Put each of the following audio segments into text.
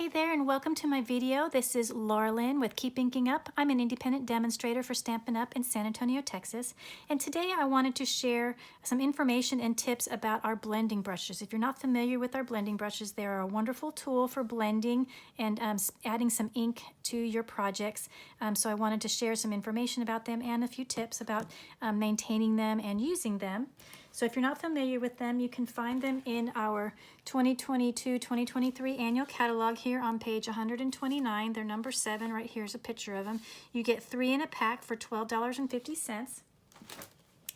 Hey there and welcome to my video. This is Laura Lynn with Keep Inking Up. I'm an independent demonstrator for Stampin' Up! In San Antonio, Texas. And today I wanted to share some information and tips about our blending brushes. If you're not familiar with our blending brushes, they are a wonderful tool for blending and adding some ink to your projects. So I wanted to share some information about them and a few tips about maintaining them and using them. So if you're not familiar with them, you can find them in our 2022-2023 annual catalog here on page 129. They're number 7. Right here's a picture of them. You get 3 in a pack for $12.50.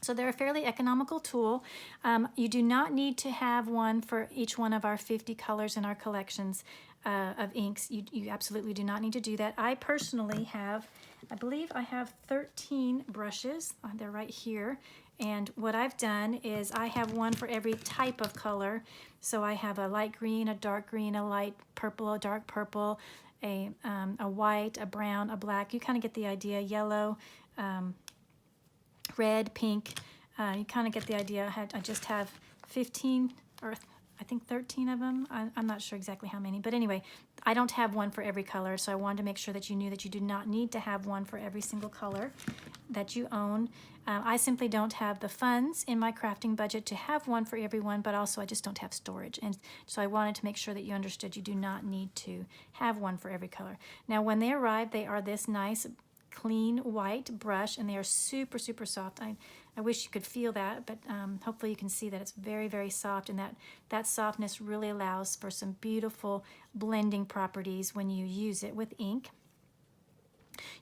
So they're a fairly economical tool. You do not need to have one for each one of our 50 colors in our collections of inks. You absolutely do not need to do that. I personally have, I believe I have 13 brushes. They're right here. And what I've done is I have one for every type of color. So I have a light green, a dark green, a light purple, a dark purple, a white, a brown, a black. You kind of get the idea. Yellow, red, pink. You kind of get the idea. I just have 15 or I think 13 of them. I'm not sure exactly how many, but anyway, I don't have one for every color, so I wanted to make sure that you knew that you do not need to have one for every single color that you own. I simply don't have the funds in my crafting budget to have one for everyone, but also I just don't have storage, and so I wanted to make sure that you understood you do not need to have one for every color. Now when they arrive, they are this nice clean white brush, and they are super soft. I wish you could feel that, but hopefully you can see that it's very soft, and that softness really allows for some beautiful blending properties when you use it with ink.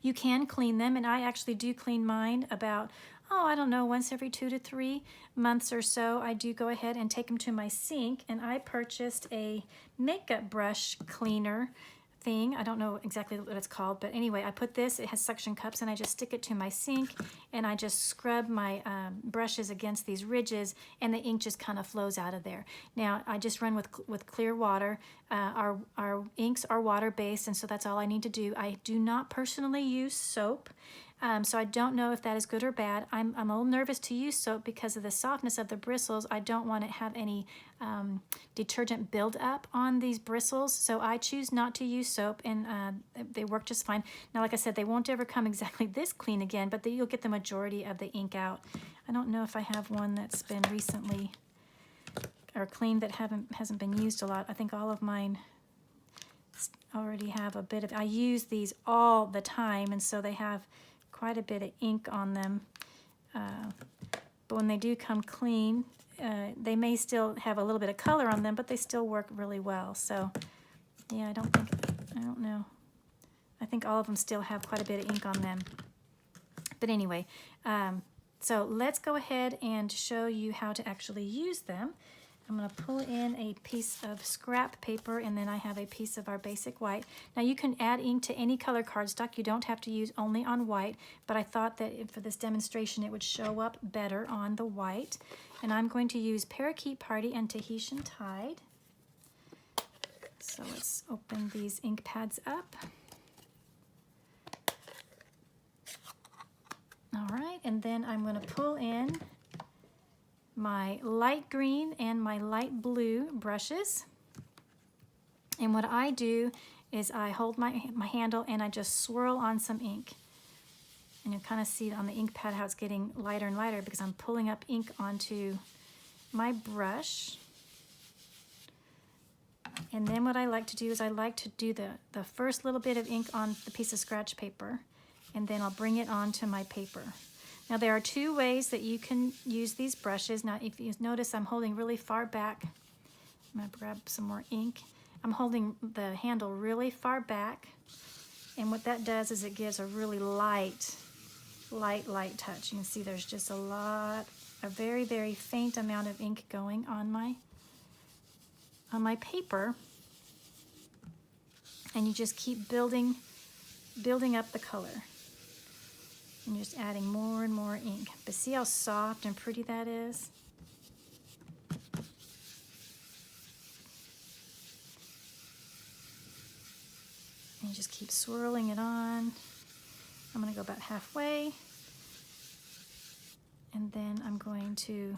You can clean them, and I actually do clean mine about, I don't know, once every 2 to 3 months or so. I do go ahead and take them to my sink, and I purchased a makeup brush cleaner thing. I don't know exactly what it's called, but anyway, I put this, it has suction cups, and I just stick it to my sink, and I just scrub my brushes against these ridges, and the ink just kind of flows out of there. Now, I just run with clear water. Our inks are water-based, and so that's all I need to do. I do not personally use soap. So I don't know if that is good or bad. I'm a little nervous to use soap because of the softness of the bristles. I don't want to have any detergent build up on these bristles, so I choose not to use soap, and they work just fine. Now, like I said, they won't ever come exactly this clean again, but you'll get the majority of the ink out. I don't know if I have one that's been recently or cleaned that hasn't been used a lot. I think all of mine already have a bit of, I use these all the time, and so they have quite a bit of ink on them, but when they do come clean, they may still have a little bit of color on them, but they still work really well. So yeah, I don't know. I think all of them still have quite a bit of ink on them. But anyway, so let's go ahead and show you how to actually use them. I'm going to pull in a piece of scrap paper, and then I have a piece of our basic white. Now you can add ink to any color cardstock. You don't have to use only on white, but I thought that for this demonstration it would show up better on the white. And I'm going to use Parakeet Party and Tahitian Tide. So let's open these ink pads up. All right, and then I'm going to pull in my light green and my light blue brushes. And what I do is I hold my handle and I just swirl on some ink. And you'll kind of see on the ink pad how it's getting lighter and lighter because I'm pulling up ink onto my brush. And then what I like to do is I like to do the first little bit of ink on the piece of scratch paper, and then I'll bring it onto my paper. Now there are 2 ways that you can use these brushes. Now if you notice, I'm holding really far back. I'm going to grab some more ink. I'm holding the handle really far back, and what that does is it gives a really light touch. You can see there's just a very faint amount of ink going on my paper, and you just keep building up the color. And you're just adding more and more ink. But see how soft and pretty that is? And you just keep swirling it on. I'm going to go about halfway. And then I'm going to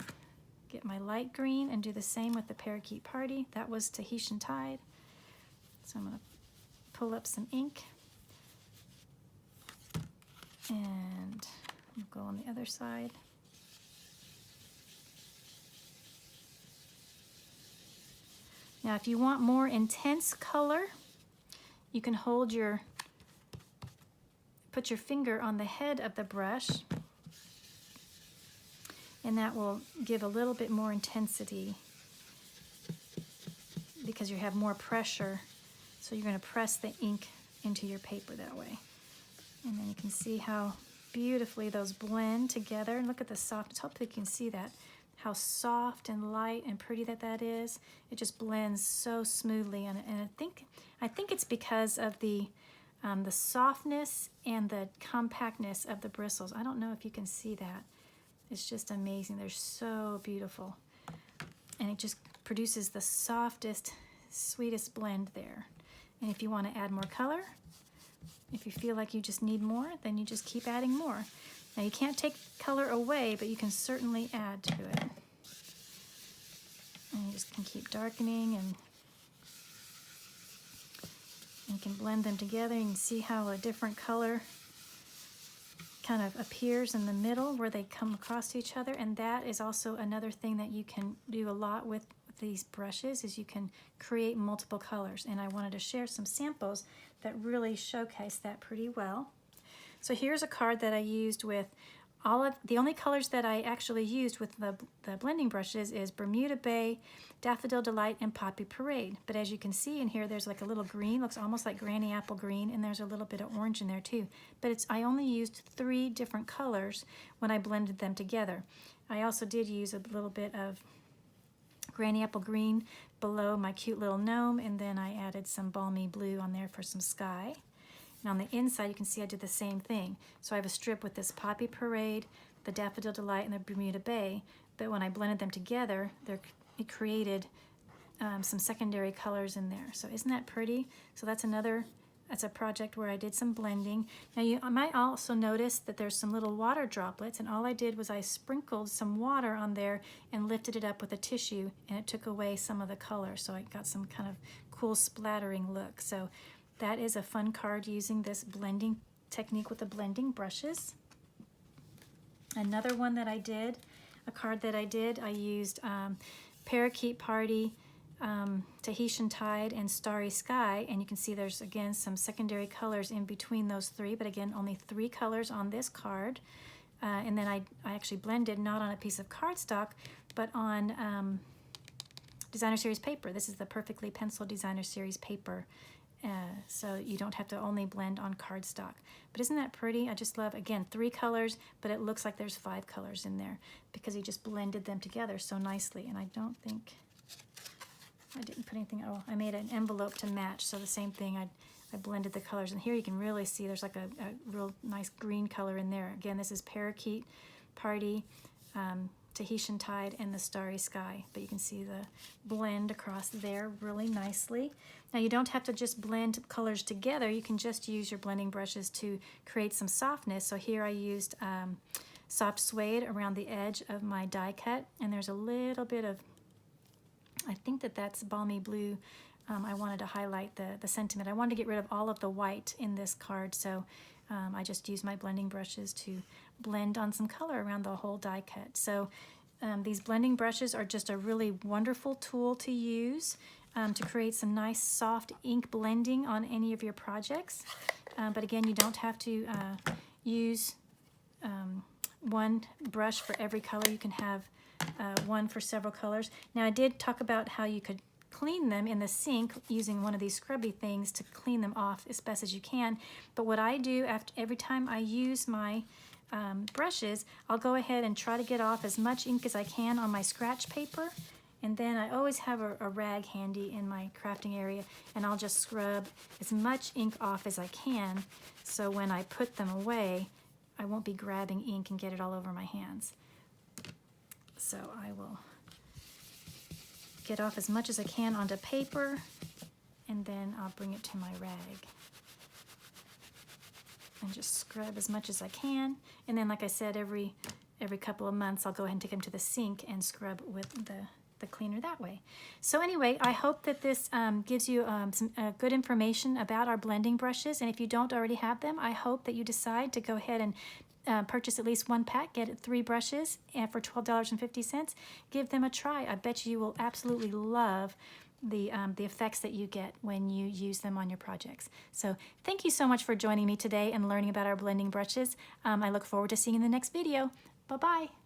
get my light green and do the same with the Parakeet Party. That was Tahitian Tide. So I'm going to pull up some ink. And we'll go on the other side. Now, if you want more intense color, you can put your finger on the head of the brush, and that will give a little bit more intensity because you have more pressure. So you're going to press the ink into your paper that way. And then you can see how beautifully those blend together. And look at the softness. Hopefully you can see that, how soft and light and pretty that is. It just blends so smoothly. And I think it's because of the softness and the compactness of the bristles. I don't know if you can see that. It's just amazing. They're so beautiful. And it just produces the softest, sweetest blend there. And if you want to add more color, if you feel like you just need more, then you just keep adding more. Now you can't take color away, but you can certainly add to it. And you just can keep darkening, and you can blend them together. You can see how a different color kind of appears in the middle where they come across each other. And that is also another thing that you can do a lot with these brushes, is you can create multiple colors. And I wanted to share some samples that really showcase that pretty well. So here's a card that I used with the only colors that I actually used with the blending brushes is Bermuda Bay, Daffodil Delight, and Poppy Parade. But as you can see in here, there's like a little green, looks almost like Granny Apple Green, and there's a little bit of orange in there too. But I only used 3 different colors when I blended them together. I also did use a little bit of Granny Apple Green below my cute little gnome, and then I added some balmy blue on there for some sky. And on the inside, you can see I did the same thing. So I have a strip with this Poppy Parade, the Daffodil Delight, and the Bermuda Bay, but when I blended them together, it created some secondary colors in there. So isn't that pretty? So that's a project where I did some blending. Now you might also notice that there's some little water droplets, and all I did was I sprinkled some water on there and lifted it up with a tissue, and it took away some of the color. So I got some kind of cool splattering look. So that is a fun card using this blending technique with the blending brushes. Another one that I did, a card that I did, I used Parakeet Party, Tahitian Tide, and Starry Sky, and you can see there's again some secondary colors in between those 3, but again only 3 colors on this card. And then I actually blended not on a piece of cardstock, but on Designer Series paper. This is the Perfectly Pencil Designer Series paper. So you don't have to only blend on cardstock. But isn't that pretty? I just love, again, 3 colors, but it looks like there's 5 colors in there because he just blended them together so nicely. And I don't think, I didn't put anything, oh, I made an envelope to match. So the same thing, I blended the colors. And here you can really see there's like a real nice green color in there. Again, this is Parakeet Party, Tahitian Tide, and the Starry Sky, but you can see the blend across there really nicely. Now you don't have to just blend colors together, you can just use your blending brushes to create some softness. So here I used soft suede around the edge of my die cut, and there's a little bit of, I think that's balmy blue. I wanted to highlight the sentiment. I wanted to get rid of all of the white in this card, so I just used my blending brushes to blend on some color around the whole die cut. So these blending brushes are just a really wonderful tool to use to create some nice soft ink blending on any of your projects. But again, you don't have to use one brush for every color. You can have one for several colors. Now I did talk about how you could clean them in the sink using one of these scrubby things to clean them off as best as you can. But what I do every time I use my brushes, I'll go ahead and try to get off as much ink as I can on my scratch paper, and then I always have a rag handy in my crafting area, and I'll just scrub as much ink off as I can, so when I put them away I won't be grabbing ink and get it all over my hands. So I will get off as much as I can onto paper, and then I'll bring it to my rag and just scrub as much as I can. And then, like I said, every couple of months I'll go ahead and take them to the sink and scrub with the the cleaner that way. So anyway, I hope that this gives you some good information about our blending brushes. And if you don't already have them, I hope that you decide to go ahead and purchase at least one pack, get 3 brushes and for $12.50. Give them a try. I bet you will absolutely love the effects that you get when you use them on your projects. So thank you so much for joining me today and learning about our blending brushes. I look forward to seeing you in the next video. Bye-bye.